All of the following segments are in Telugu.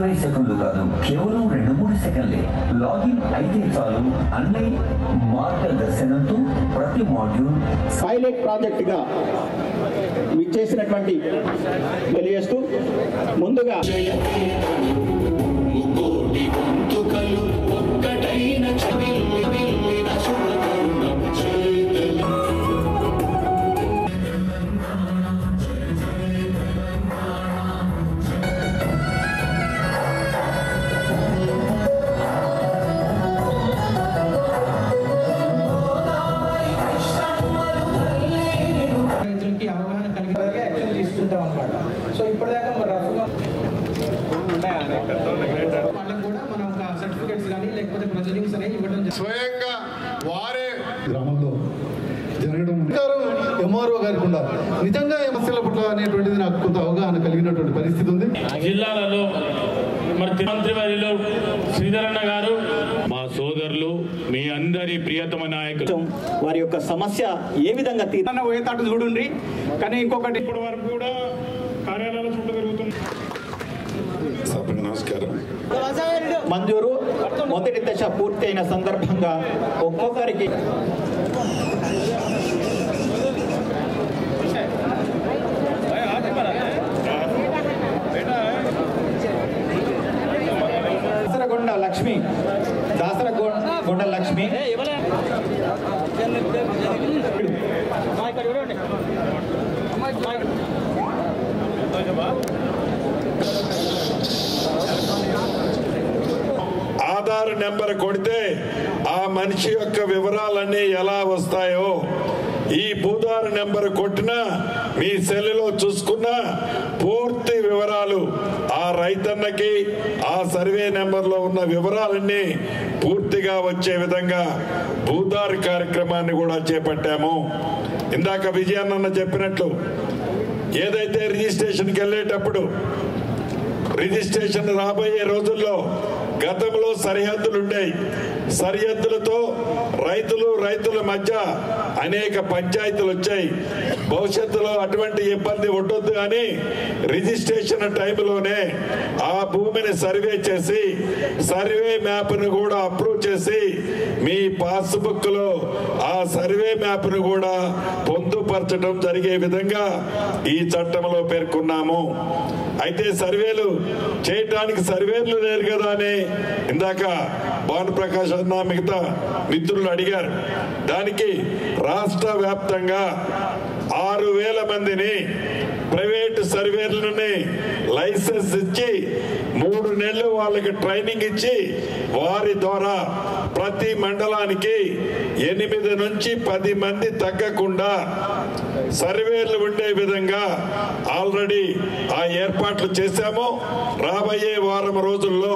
20 సెకండ్లు కాదు, కేవలం 2-3 సెకండ్లే. లాగిన్ అయితే చాలు. ఆన్లైన్ మార్గదర్శనంతో ప్రతి మాడ్యూల్ పైలట్ ప్రాజెక్ట్ గా చేసినటువంటి తెలియజేస్తూ ముందుగా సో ఇప్పటిదాకా వాళ్ళకు కూడా మనం సర్టిఫికేట్స్ కానీ లేకపోతే ప్రొసీడింగ్స్ అనేవి ఇవ్వడం స్వయంగా వారే గ్రామంలో జరగడం ఎంఆర్ఓ గారికి ఉండాలి. నిజంగా సమస్యల పట్ల అనేటువంటిది నాకు కొంత అవగాహన కలిగినటువంటి పరిస్థితి ఉంది. జిల్లాలలో మరి మంత్రి వర్యులు శ్రీధరన్న గారు, మా సోదరులు, మీ అందరి ప్రియతమ నాయకులు, వారి యొక్క సమస్య ఏ విధంగా పోయేటట్టు చూడండి. కానీ ఇంకొకటి ఇప్పటి వరకు కూడా కార్యాలయాల చుట్టూ జరుగుతుంది. నమస్కారం. మంజూరు మొదటి దశ పూర్తి అయిన సందర్భంగా ఒక్కొక్కరికి దాసరగొండ లక్ష్మి ఆధార్ నెంబర్ కొడితే ఆ మనిషి యొక్క వివరాలన్నీ ఎలా వస్తాయో, ఈ భూధార్ నెంబర్ కొట్టినా మీ సెల్లో చూసుకున్న పూర్తి వివరాలు ఆ రైతన్నకి ఆ సర్వే నెంబర్లో ఉన్న వివరాలన్నీ పూర్తిగా వచ్చే విధంగా భూధార్ కార్యక్రమాన్ని కూడా చేపట్టాము. ఇందాక విజయన్న చెప్పినట్లు ఏదైతే రిజిస్ట్రేషన్కి వెళ్ళేటప్పుడు రిజిస్ట్రేషన్ రాబోయే రోజుల్లో గతంలో సరిహద్దులు ఉండేవి. సరిహద్దులతో రైతుల మధ్య అనేక పంచాయతీలు వచ్చాయి. భవిష్యత్తులో అటువంటి ఇబ్బంది ఉండొద్దు అని రిజిస్ట్రేషన్ టైంలోనే ఆ భూమిని సర్వే చేసి సర్వే మ్యాప్ను కూడా అప్రూవ్ చేసి మీ పాస్బుక్ లో ఆ సర్వే మ్యాప్ను కూడా పొందుపరచడం జరిగే విధంగా ఈ చట్టంలో పేర్కొన్నాము. అయితే సర్వేలు చేయటానికి సర్వేలు లేరు కదా అని ఇందాక భానుప్రకాష్ అన్న మిగతా మిత్రులు అడిగారు. దానికి రాష్ట్ర వ్యాప్తంగా 6,000 మందిని ప్రైవేట్ సర్వేలను లైసెన్స్ ఇచ్చి 3 నెలలు వాళ్ళకి ట్రైనింగ్ ఇచ్చి వారి ద్వారా ప్రతి మండలానికి 8 నుంచి 10 మంది తగ్గకుండా సర్వేలు ఉండే విధంగా ఆల్రెడీ ఆ ఏర్పాట్లు చేశాము. రాబోయే వారం రోజుల్లో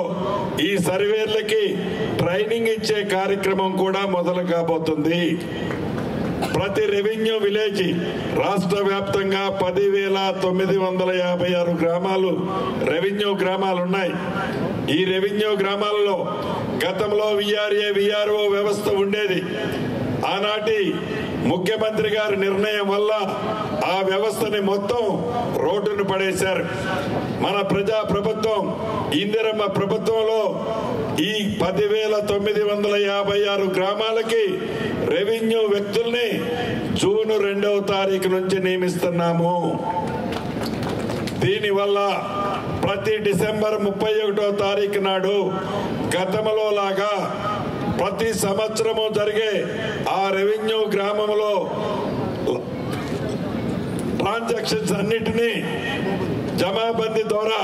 ఈ సర్వేలకి ట్రైనింగ్ ఇచ్చే కార్యక్రమం కూడా మొదలు కాబోతుంది. ప్రతి రెవెన్యూ విలేజ్ రాష్ట్ర వ్యాప్తంగా 10,956 గ్రామాలు రెవెన్యూ గ్రామాలు ఉన్నాయి. ఈ రెవెన్యూ గ్రామాలలో గతంలో విఆర్ఏ విఆర్ఓ వ్యవస్థ ఉండేది. ఆనాటి ముఖ్యమంత్రి గారి నిర్ణయం వల్ల ఆ వ్యవస్థని మొత్తం రోడ్డును పడేశారు. మన ప్రజా ప్రభుత్వం ఇందిరమ్మ ప్రభుత్వంలో ఈ 10,956 గ్రామాలకి రెవెన్యూ వ్యక్తుల్ని జూన్ 2వ తారీఖు నుంచి నియమిస్తున్నాము. దీనివల్ల ప్రతి డిసెంబర్ 31వ తారీఖు నాడు గతంలో లాగా ప్రతి సంవత్సరము జరిగే ఆ రెవెన్యూ గ్రామంలో ట్రాన్సాక్షన్స్ అన్నిటినీ జమాబందీ ద్వారా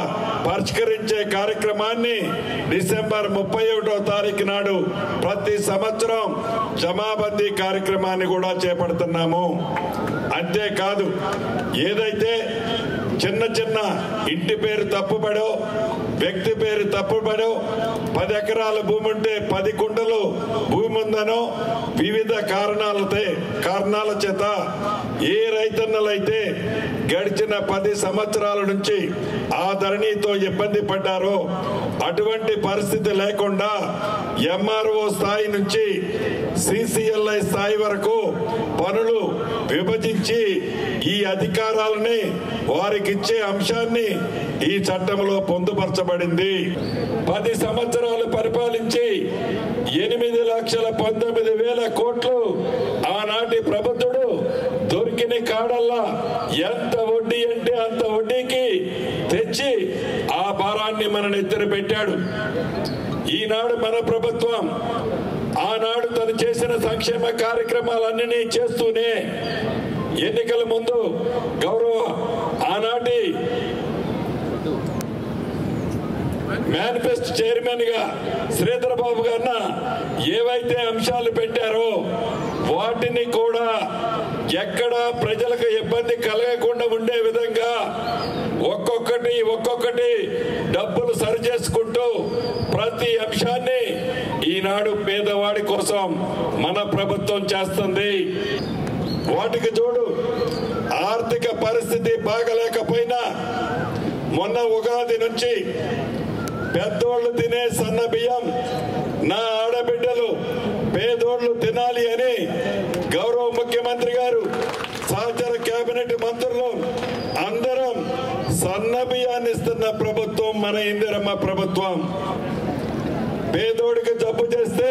పరిష్కరించే కార్యక్రమాన్ని డిసెంబర్ 31వ తారీఖు నాడు ప్రతి సంవత్సరం జమాబందీ కార్యక్రమాన్ని కూడా చేపడుతున్నాము. అంతేకాదు, ఏదైతే చిన్న ఇంటి పేరు తప్పుపడో, వ్యక్తి పేరు తప్పుపడో 10 ఎకరాల భూమి ఉంటే 10 కుంటలు భూమి ఉందనో వివిధ కారణాల చేత ఏ రైతన్నలైతే గడిచిన 10 సంవత్సరాల నుంచి ఆ ధరణితో ఇబ్బంది పడ్డారో అటువంటి పరిస్థితి లేకుండా ఎంఆర్ఓ స్థాయి నుంచి సిసిఎల్ఐ స్థాయి వరకు పనులు విభజించి ఈ అధికారాలని వారికి ఇచ్చే అంశాన్ని ఈ చట్టంలో పొందుపరచబడింది. 10 సంవత్సరాలు పరిపాలించి 8,19,000 కోట్లు ఆనాటి ప్రభుత్వుడు దొరికిన కాడల్లా ఎంత వడ్డీ అంటే అంత వడ్డీకి తెచ్చి ఆ భారాన్ని మన నెత్తిన పెట్టాడు. ఈనాడు మన ప్రభుత్వం ఆనాడు తను చేసిన సంక్షేమ కార్యక్రమాలన్నీ చేస్తూనే ఎన్నికల ముందు గౌరవ ఆనాటి మేనిఫెస్టో చైర్మన్ గా శ్రీధర్ బాబు గారు ఏవైతే అంశాలు పెట్టారో వాటిని కూడా ఎక్కడ ప్రజలకు ఇబ్బంది కలగకుండా ఉండే విధంగా ఒక్కొక్కటి డబ్బులు సరి చేసుకుంటూ ప్రతి అంశాన్ని ఈనాడు పేదవాడి కోసం మన ప్రభుత్వం చేస్తుంది. వాటికి చూడు, ఆర్థిక పరిస్థితి బాగలేకపోయినా మొన్న ఉగాది నుంచి పెద్దోళ్ళు తినే సన్న బియ్యం నా ఆడబిడ్డలు పేదోళ్ళు తినాలి అని గౌరవ ముఖ్యమంత్రి గారు సహచర కేబినెట్ మంత్రులు అందరం సన్న బియ్యాన్ని ఇస్తున్న ప్రభుత్వం మన ఇందిరమ్మ ప్రభుత్వం. పేదోడికి జబ్బు చేస్తే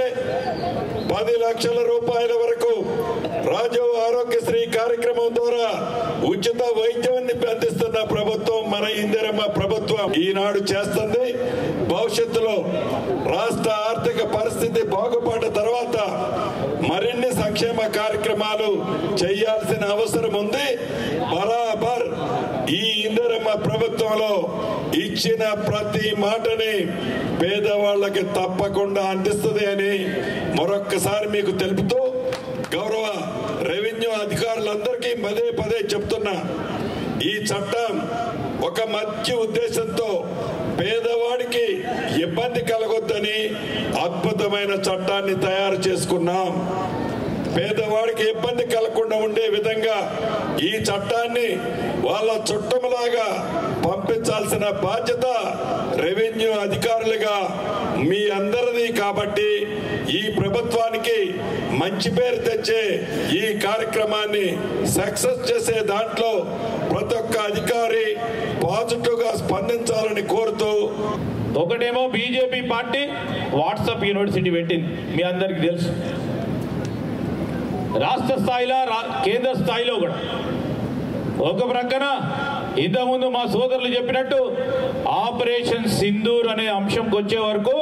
10 లక్షల రూపాయల వరకు రాజీవ్ ఆరోగ్యశ్రీ కార్యక్రమం ద్వారా ఉచిత వైద్యాన్ని అందిస్తున్న ప్రభుత్వం మన ఇందిరమ్మ ప్రభుత్వం ఈనాడు చేస్తుంది. భవిష్యత్తులో రాష్ట్ర ఆర్థిక పరిస్థితి బాగుపడ్డ తర్వాత మరిన్ని సంక్షేమ కార్యక్రమాలు చేయాల్సిన అవసరం ఉంది. బరాబర్ ఈ ఇందిరమ్మ ప్రభుత్వంలో ఇచ్చిన ప్రతి మాటని పేదవాళ్ళకి తప్పకుండా అందిస్తుంది అని మరొక్కసారి మీకు తెలుపుతూ గౌరవ రెవెన్యూ అధికారులందరికీ పదే చెప్తున్నా, ఈ చట్టం ఒక మంచి ఉద్దేశంతో పేదవాడికి ఇబ్బంది కలగొద్దని అద్భుతమైన చట్టాన్ని తయారు చేసుకున్నాం. పేదవాడికి ఇబ్బంది కలగకుండా ఉండే విధంగా ఈ చట్టాన్ని వాళ్ళ చుట్టములాగా పంపించాల్సిన బాధ్యత రెవెన్యూ అధికారులుగా మీ అందరిది. కాబట్టి ఈ ప్రభుత్వానికి మంచి పేరు తెచ్చే ఈ కార్యక్రమాన్ని సక్సెస్ చేసే దాంట్లో ప్రతి ఒక్క అధికారి పాజిటివ్ గా స్పందించాలని కోరుతూ, ఒకటేమో బీజేపీ పార్టీ వాట్సాప్ యూనివర్సిటీ పెట్టింది, మీ అందరికి తెలుసు. రాష్ట్ర స్థాయిలో కేంద్ర స్థాయిలో కూడా ఒక ప్రక్కన ఇంతకుముందు మా సోదరులు చెప్పినట్టు ఆపరేషన్ సింధూర్ అనే అంశంకి వచ్చే వరకు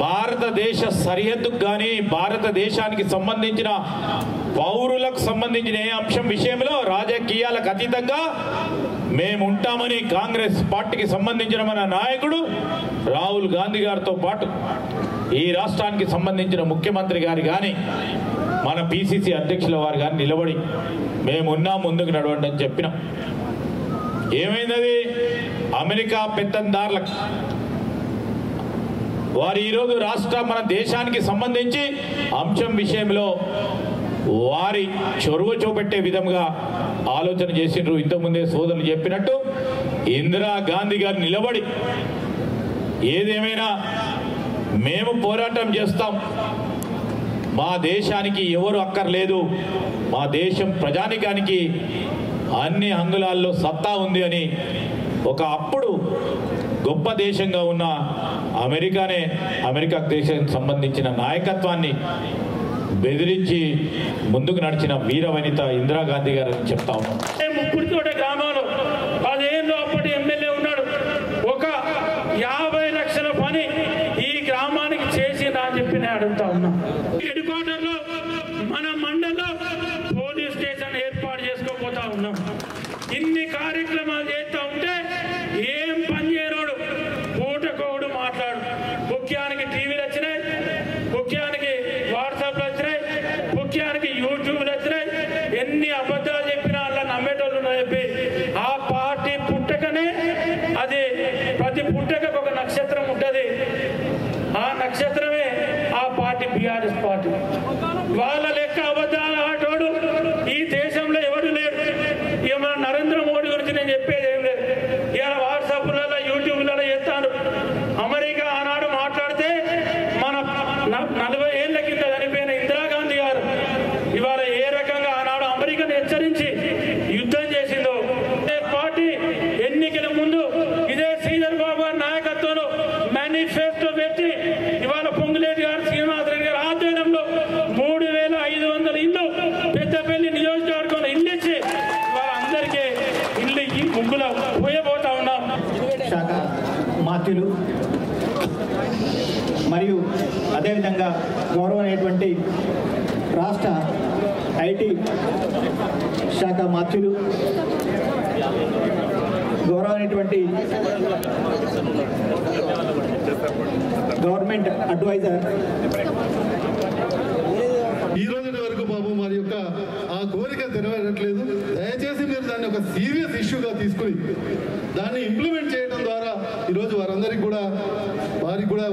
భారతదేశ సరిహద్దుకు కానీ భారతదేశానికి సంబంధించిన పౌరులకు సంబంధించిన ఏ అంశం విషయంలో రాజకీయాలకు అతీతంగా మేము ఉంటామని కాంగ్రెస్ పార్టీకి సంబంధించిన మన నాయకుడు రాహుల్ గాంధీ గారితో పాటు ఈ రాష్ట్రానికి సంబంధించిన ముఖ్యమంత్రి గారు కానీ మన పిసిసి అధ్యక్షుల వారు కానీ నిలబడి మేమున్నా ముందుకు నడవండి అని చెప్పినాం. ఏమైంది? అమెరికా పెత్తందారులకు వారు ఈరోజు మన దేశానికి సంబంధించి అంశం విషయంలో వారి చొరవ చూపెట్టే విధంగా ఆలోచన చేసిండ్రు. ఇంతకుముందే సోదరులు చెప్పినట్టు ఇందిరా గాంధీ గారు నిలబడి ఏదేమైనా మేము పోరాటం చేస్తాం, మా దేశానికి ఎవరు అక్కర్లేదు, మా దేశం ప్రజానికానికి అన్ని అంగుళాల్లో సత్తా ఉంది అని ఒక అప్పుడు గొప్ప దేశంగా ఉన్న అమెరికా దేశానికి సంబంధించిన నాయకత్వాన్ని బెదిరించి ముందుకు నడిచిన వీర వనిత ఇందిరాగాంధీ గారు అని చెప్తా ఉన్నాం. ముక్కుడితోట గ్రామంలో 10 ఏళ్ళు అప్పటి ఎమ్మెల్యే ఉన్నాడు. ఒక 50 లక్షల పని ఈ గ్రామానికి చేసిందా అని చెప్పి నేను అడుగుతా ఉన్నా. హెడ్ క్వార్టర్ లో మన మండలంలో పోలీస్ స్టేషన్ ఏర్పాటు చేసుకోపోతా ఉన్నాం. ఇన్ని కార్యక్రమాలు చేస్తూ ఉంటే ఏం పని చేయనోడు పూటకోడు మాట్లాడు. ముఖ్యానికి టీవీలు వచ్చినాయి, ముఖ్యానికి వాట్సాప్లు వచ్చినాయి, ముఖ్యానికి యూట్యూబ్లు వచ్చినాయి. ఎన్ని అబద్ధాలు చెప్పినా అలా నమ్మేటోళ్ళు చెప్పి ఆ పార్టీ పుట్టకనే అది ప్రతి పుట్టకకు ఒక నక్షత్రం ఉంటుంది. నక్షత్రమే ఆ పార్టీ బీఆర్ఎస్ పార్టీ. వాళ్ళ లెక్క అబద్ధాలు ఆటోడు ఈ దేశంలో ఎవడు లేడు. ఇక మన నరేంద్ర మోడీ గురించి నేను చెప్పేది ఏం లేదు. ఇవాళ వాట్సాప్లలో యూట్యూబ్లలో చేస్తాడు. అమెరికా ఆనాడు మాట్లాడితే మన 40 ఏళ్ల కింద చనిపోయిన ఇందిరాగాంధీ గారు ఇవాళ ఏ రకంగా ఆనాడు అమెరికాను హెచ్చరించి యుద్ధం చేసిందో పార్టీ ఎన్నికల ముందు ఇదే శ్రీధర్ బాబు గారి నాయకత్వంలో మేనిఫెస్టో పెట్టి ఇవాళ పొంగులేటి గారు శ్రీనివాసరెడ్డి గారి ఆధ్వర్యంలో 3500 ఇల్లు పెద్దపల్లి నియోజకవర్గంలో ఇల్లు ఇచ్చి వాళ్ళందరికీ ఇల్లు ముగ్గులో పోయబోతా ఉన్నాం. శాఖ మాత్యులు మరియు అదేవిధంగా గౌరవమైనటువంటి రాష్ట్ర ఐటీ శాఖ మాత్యులు, గౌరవమైనటువంటి గవర్నమెంట్ అడ్వైజర్, ఈ రోజు వరకు బాబు వారి యొక్క ఆ కోరిక నెరవేరట్లేదు. దయచేసి మీరు దాన్ని ఒక సీరియస్ ఇష్యూగా తీసుకుని దాన్ని ఇంప్లిమెంట్ చేయడం ద్వారా ఈరోజు వారందరికీ కూడా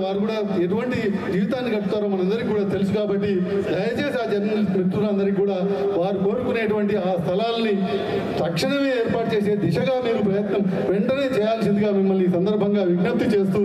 వారు కూడా ఎటువంటి జీవితాన్ని గడుపుతారో మనందరికీ కూడా తెలుసు. కాబట్టి దయచేసి ఆ జర్నలిస్ట్ మిత్రులందరికీ కూడా వారు కోరుకునేటువంటి ఆ స్థలాల్ని తక్షణమే ఏర్పాటు చేసే దిశగా మీరు ప్రయత్నం వెంటనే చేయాల్సిందిగా మిమ్మల్ని ఈ సందర్భంగా విజ్ఞప్తి చేస్తూ